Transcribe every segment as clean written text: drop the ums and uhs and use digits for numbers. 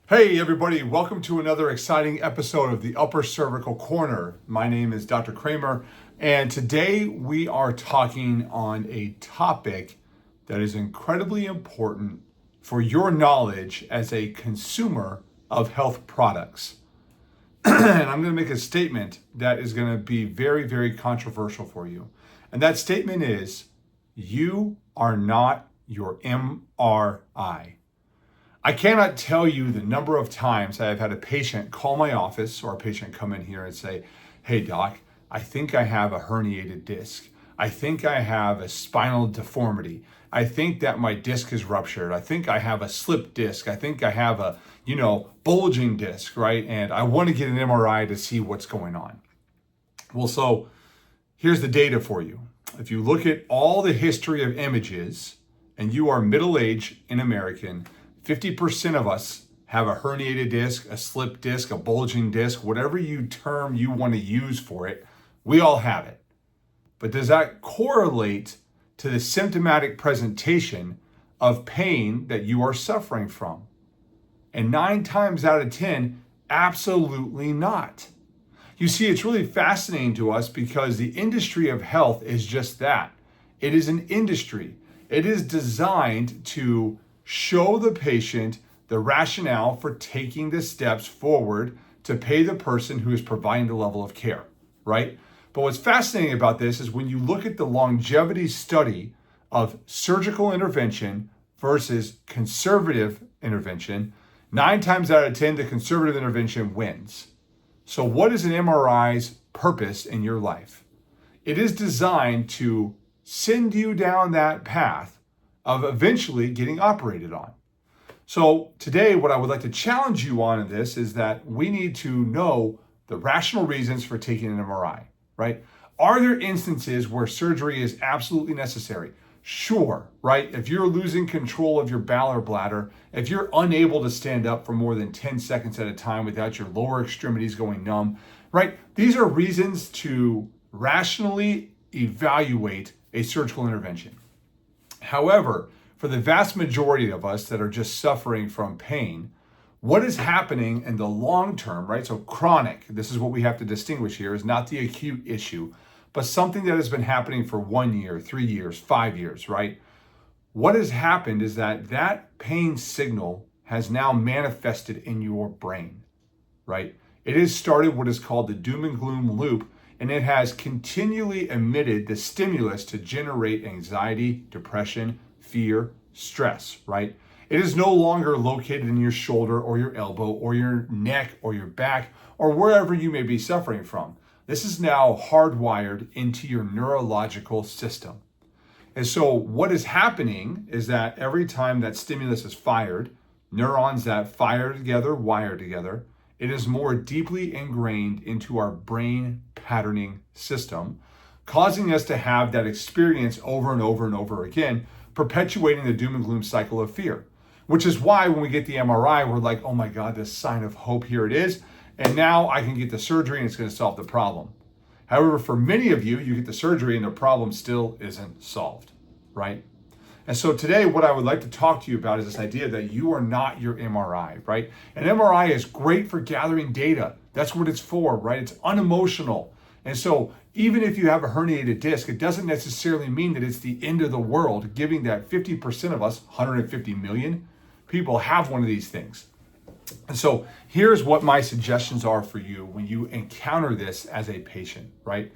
Hey everybody, welcome to another exciting episode of the Upper Cervical Corner. My name is Dr. Kramer, and today we are talking on a topic that is incredibly important for your knowledge as a consumer of health products. And I'm going to make a statement that is going to be very, very controversial for you. And that statement is, you are not your MRI. I cannot tell you the number of times I have had a patient call my office or a patient come in here and say, hey doc, I think I have a herniated disc. I think I have a spinal deformity. I think that my disc is ruptured. I think I have a slip disc. I think I have a, bulging disc, right? And I want to get an MRI to see what's going on. Well, so here's the data for you. If you look at all the history of images and you are middle-aged and American, 50% of us have a herniated disc, a slip disc, a bulging disc, whatever term you want to use for it, we all have it. But does that correlate to the symptomatic presentation of pain that you are suffering from? And 9 times out of 10, absolutely not. You see, it's really fascinating to us because the industry of health is just that. It is an industry. It is designed to show the patient the rationale for taking the steps forward to pay the person who is providing the level of care, right? But what's fascinating about this is when you look at the longevity study of surgical intervention versus conservative intervention, 9 times out of 10, the conservative intervention wins. So what is an MRI's purpose in your life? It is designed to send you down that path of eventually getting operated on. So today, what I would like to challenge you on in this is that we need to know the rational reasons for taking an MRI, right? Are there instances where surgery is absolutely necessary? Sure, right? If you're losing control of your bowel or bladder, if you're unable to stand up for more than 10 seconds at a time without your lower extremities going numb, right? These are reasons to rationally evaluate a surgical intervention. However, for the vast majority of us that are just suffering from pain, what is happening in the long term, right? So chronic, this is what we have to distinguish here, is not the acute issue, but something that has been happening for 1 year, 3 years, 5 years, right? What has happened is that pain signal has now manifested in your brain, right? It has started what is called the doom and gloom loop, and it has continually emitted the stimulus to generate anxiety, depression, fear, stress, right? It is no longer located in your shoulder or your elbow or your neck or your back or wherever you may be suffering from. This is now hardwired into your neurological system. And so what is happening is that every time that stimulus is fired, neurons that fire together, wire together, it is more deeply ingrained into our brain patterning system, causing us to have that experience over and over and over again, perpetuating the doom and gloom cycle of fear. Which is why when we get the MRI, we're like, oh my God, this sign of hope, here it is. And now I can get the surgery and it's going to solve the problem. However, for many of you, you get the surgery and the problem still isn't solved, right? And so today, what I would like to talk to you about is this idea that you are not your MRI, right? An MRI is great for gathering data. That's what it's for, right? It's unemotional. And so even if you have a herniated disc, it doesn't necessarily mean that it's the end of the world, given that 50% of us, 150 million people, have one of these things. And so here's what my suggestions are for you when you encounter this as a patient, right?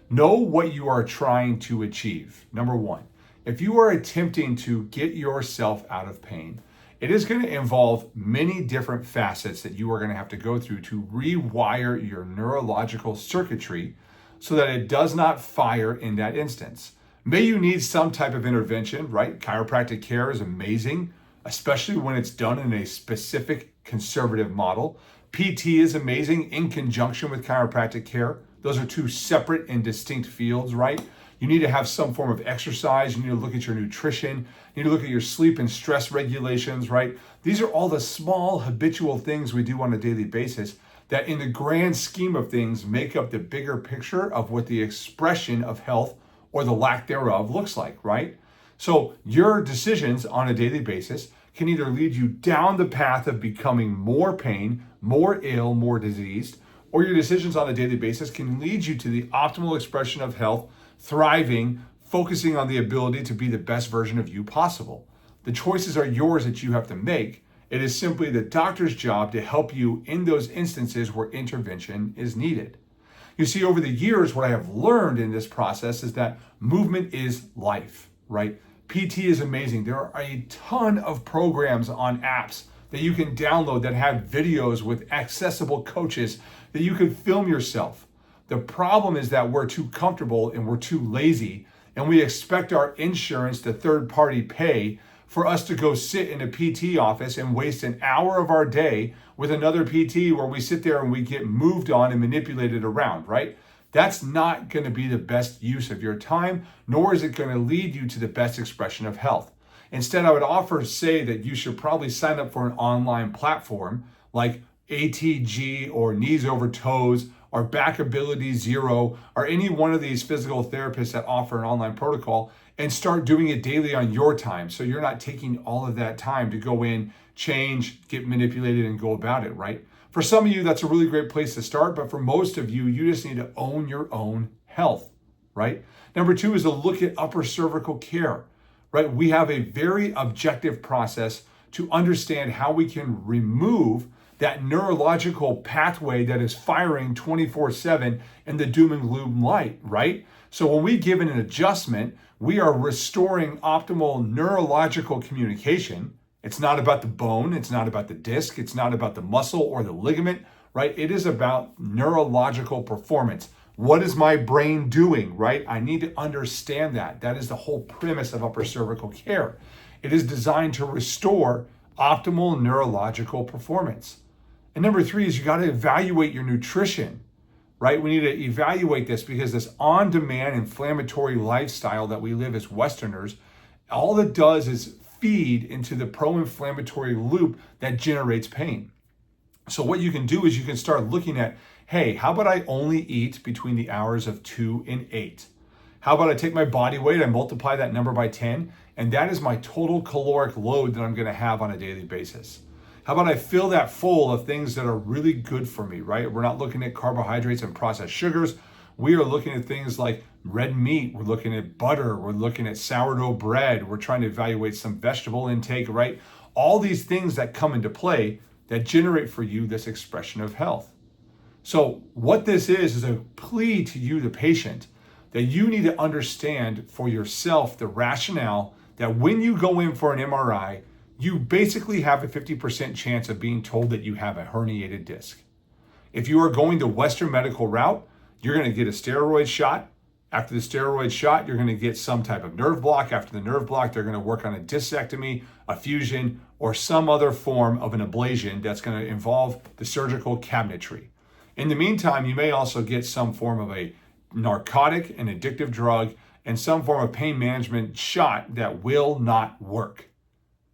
Know what you are trying to achieve. Number one, if you are attempting to get yourself out of pain, it is going to involve many different facets that you are going to have to go through to rewire your neurological circuitry so that it does not fire in that instance. May you need some type of intervention, right? Chiropractic care is amazing, especially when it's done in a specific conservative model. PT is amazing in conjunction with chiropractic care. Those are two separate and distinct fields, right? You need to have some form of exercise. You need to look at your nutrition. You need to look at your sleep and stress regulations, right? These are all the small habitual things we do on a daily basis that in the grand scheme of things make up the bigger picture of what the expression of health or the lack thereof looks like, right? So your decisions on a daily basis can either lead you down the path of becoming more pain, more ill, more diseased, or your decisions on a daily basis can lead you to the optimal expression of health, thriving, focusing on the ability to be the best version of you possible. The choices are yours that you have to make. It is simply the doctor's job to help you in those instances where intervention is needed. You see, over the years, what I have learned in this process is that movement is life, right? PT is amazing. There are a ton of programs on apps that you can download that have videos with accessible coaches that you can film yourself. The problem is that we're too comfortable and we're too lazy, and we expect our insurance to third-party pay for us to go sit in a PT office and waste an hour of our day with another PT where we sit there and we get moved on and manipulated around, right? That's not going to be the best use of your time, nor is it going to lead you to the best expression of health. Instead, I would say that you should probably sign up for an online platform like ATG or Knees Over Toes or Back Ability Zero or any one of these physical therapists that offer an online protocol and start doing it daily on your time. So you're not taking all of that time to go in, change, get manipulated, and go about it, right? For some of you, that's a really great place to start. But for most of you, you just need to own your own health, right? Number two is to look at upper cervical care, right? We have a very objective process to understand how we can remove that neurological pathway that is firing 24/7 in the doom and gloom light, right? So when we give it an adjustment, we are restoring optimal neurological communication. It's not about the bone, it's not about the disc, it's not about the muscle or the ligament, right? It is about neurological performance. What is my brain doing, right? I need to understand that. That is the whole premise of upper cervical care. It is designed to restore optimal neurological performance. And number three is you got to evaluate your nutrition, right? We need to evaluate this because this on-demand inflammatory lifestyle that we live as Westerners, all it does is feed into the pro-inflammatory loop that generates pain. So what you can do is you can start looking at, hey, how about I only eat between the hours of 2 and 8? How about I take my body weight, I multiply that number by 10, and that is my total caloric load that I'm going to have on a daily basis. How about I fill that full of things that are really good for me, right? We're not looking at carbohydrates and processed sugars. We are looking at things like red meat. We're looking at butter. We're looking at sourdough bread. We're trying to evaluate some vegetable intake, right? All these things that come into play that generate for you this expression of health. So what this is a plea to you, the patient, that you need to understand for yourself the rationale that when you go in for an MRI, you basically have a 50% chance of being told that you have a herniated disc. If you are going the Western medical route, you're going to get a steroid shot. After the steroid shot, you're going to get some type of nerve block. After the nerve block, they're going to work on a discectomy, a fusion, or some other form of an ablation that's going to involve the surgical cabinetry. In the meantime, you may also get some form of a narcotic, an addictive drug, and some form of pain management shot that will not work.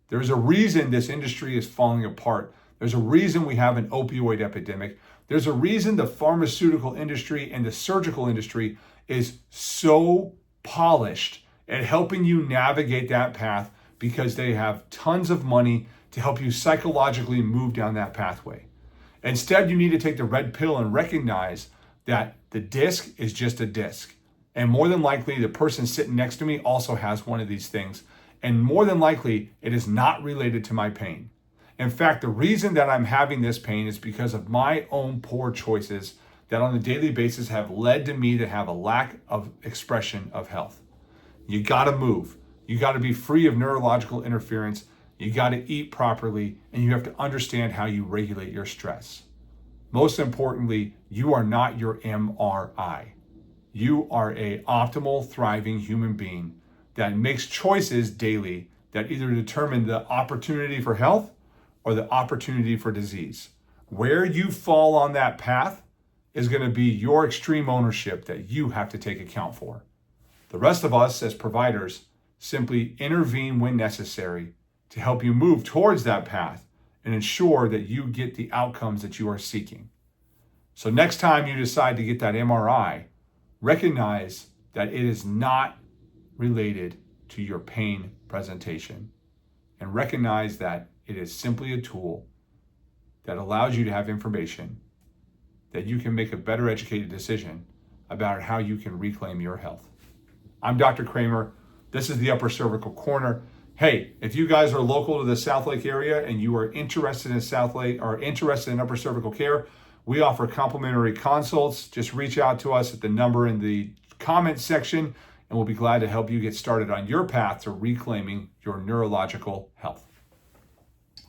There's a reason this industry is falling apart. There's a reason we have an opioid epidemic. There's a reason the pharmaceutical industry and the surgical industry is so polished at helping you navigate that path because they have tons of money to help you psychologically move down that pathway. Instead, you need to take the red pill and recognize that the disc is just a disc. And more than likely, the person sitting next to me also has one of these things. And more than likely, it is not related to my pain. In fact, the reason that I'm having this pain is because of my own poor choices that on a daily basis have led to me to have a lack of expression of health. You gotta move. You gotta be free of neurological interference. You gotta eat properly, and you have to understand how you regulate your stress. Most importantly, you are not your MRI. You are an optimal, thriving human being that makes choices daily that either determine the opportunity for health or the opportunity for disease. Where you fall on that path is going to be your extreme ownership that you have to take account for. The rest of us as providers simply intervene when necessary to help you move towards that path and ensure that you get the outcomes that you are seeking. So next time you decide to get that MRI, recognize that it is not related to your pain presentation. and recognize that it is simply a tool that allows you to have information that you can make a better educated decision about how you can reclaim your health. I'm Dr. Kramer. This is the Upper Cervical Corner. Hey, if you guys are local to the South Lake area and you are interested in South Lake or interested in upper cervical care, we offer complimentary consults. Just reach out to us at the number in the comment section, and we'll be glad to help you get started on your path to reclaiming your neurological health.